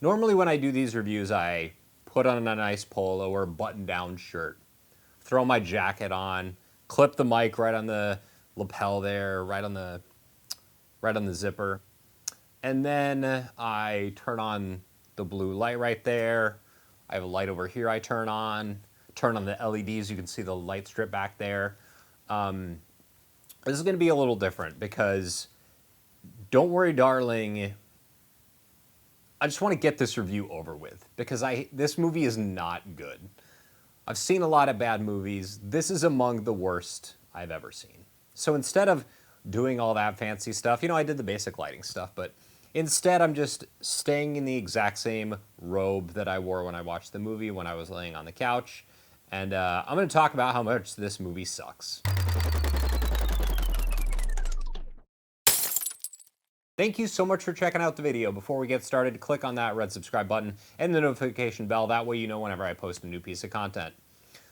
Normally when I do these reviews, I put on a nice polo or button-down shirt, throw my jacket on, clip the mic right on the lapel there, right on the zipper, and then I turn on the blue light right there. I have a light over here I turn on the LEDs. You can see the light strip back there. This is going to be a little different because, don't worry, darling, I just want to get this review over with because this movie is not good. I've seen a lot of bad movies. This is among the worst I've ever seen. So instead of doing all that fancy stuff, I did the basic lighting stuff, but instead I'm just staying in the exact same robe that I wore when I watched the movie when I was laying on the couch. And I'm going to talk about how much this movie sucks. Thank you so much for checking out the video. Before we get started, click on that red subscribe button and the notification bell. That way you know whenever I post a new piece of content.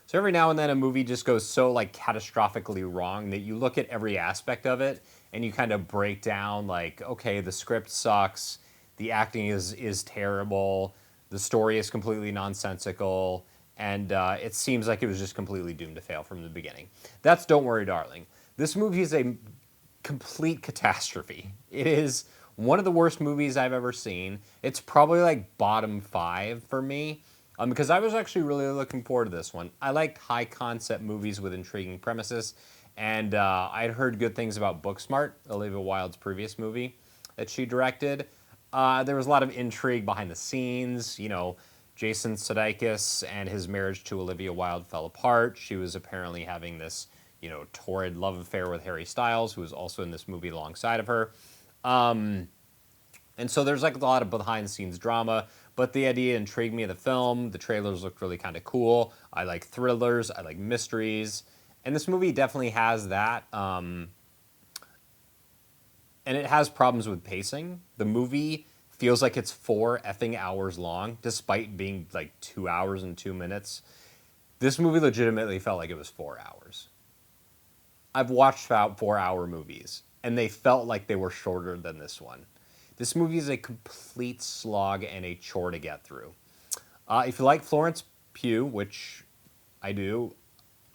So every now and then a movie just goes so catastrophically wrong that you look at every aspect of it and you kind of break down okay, the script sucks, the acting is terrible, the story is completely nonsensical, and it seems like it was just completely doomed to fail from the beginning. That's Don't Worry, Darling. This movie is a complete catastrophe. It is one of the worst movies I've ever seen. It's probably bottom 5 for me because I was actually really looking forward to this one. I like high concept movies with intriguing premises, and I'd heard good things about Booksmart, Olivia Wilde's previous movie that she directed. There was a lot of intrigue behind the scenes. Jason Sudeikis and his marriage to Olivia Wilde fell apart. She was apparently having this torrid love affair with Harry Styles, who was also in this movie alongside of her. And so there's a lot of behind-the-scenes drama, but the idea intrigued me of the film. The trailers looked really kind of cool. I like thrillers. I like mysteries. And this movie definitely has that. And it has problems with pacing. The movie feels like it's 4 effing hours long, despite being 2 hours and 2 minutes. This movie legitimately felt like it was 4 hours. I've watched 4-hour movies, and they felt like they were shorter than this one. This movie is a complete slog and a chore to get through. If you like Florench Pugh, which I do,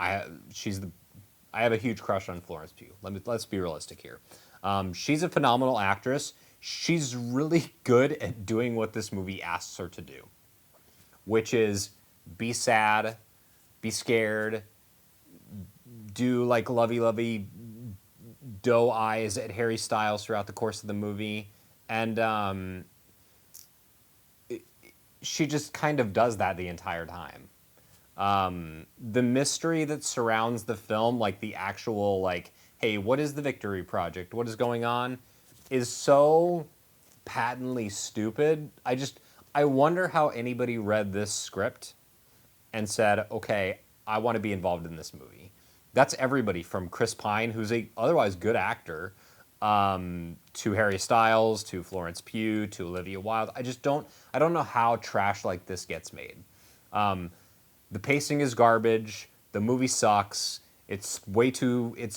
I have a huge crush on Florench Pugh. Let's be realistic here. She's a phenomenal actress. She's really good at doing what this movie asks her to do, which is be sad, be scared, do lovey-lovey doe eyes at Harry Styles throughout the course of the movie. And she just kind of does that the entire time. The mystery that surrounds the film, the actual, hey, what is the Victory Project? What is going on? Is so patently stupid. I wonder how anybody read this script and said, okay, I want to be involved in this movie. That's everybody from Chris Pine, who's a otherwise good actor, to Harry Styles, to Florench Pugh, to Olivia Wilde. I don't know how trash like this gets made. The pacing is garbage. The movie sucks. It's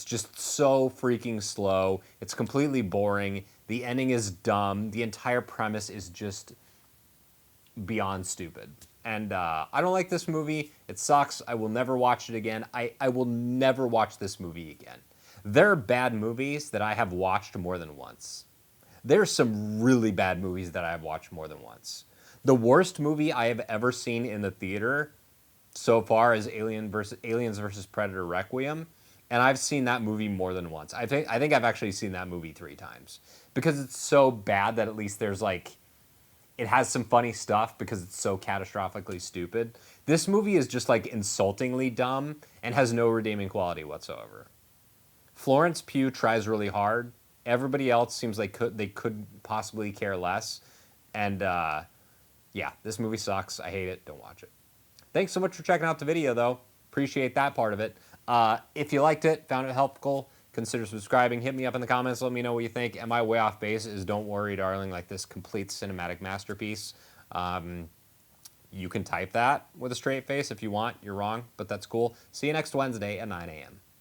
just so freaking slow. It's completely boring. The ending is dumb. The entire premise is just beyond stupid. And I don't like this movie. It sucks. I will never watch it again. I will never watch this movie again. There are bad movies that I have watched more than once. There's some really bad movies that I have watched more than once. The worst movie I have ever seen in the theater so far is Aliens vs. Predator Requiem, and I've seen that movie more than once. I think I've actually seen that movie 3 times because it's so bad that at least there's it has some funny stuff because it's so catastrophically stupid. This movie is just insultingly dumb and has no redeeming quality whatsoever. Florench Pugh tries really hard. Everybody else seems like they could possibly care less. And yeah, this movie sucks. I hate it. Don't watch it. Thanks so much for checking out the video, though. Appreciate that part of it. If you liked it, found it helpful, consider subscribing. Hit me up in the comments. Let me know what you think. Am I way off base? Is Don't Worry, Darling this complete cinematic masterpiece? You can type that with a straight face if you want. You're wrong, but that's cool. See you next Wednesday at 9 a.m.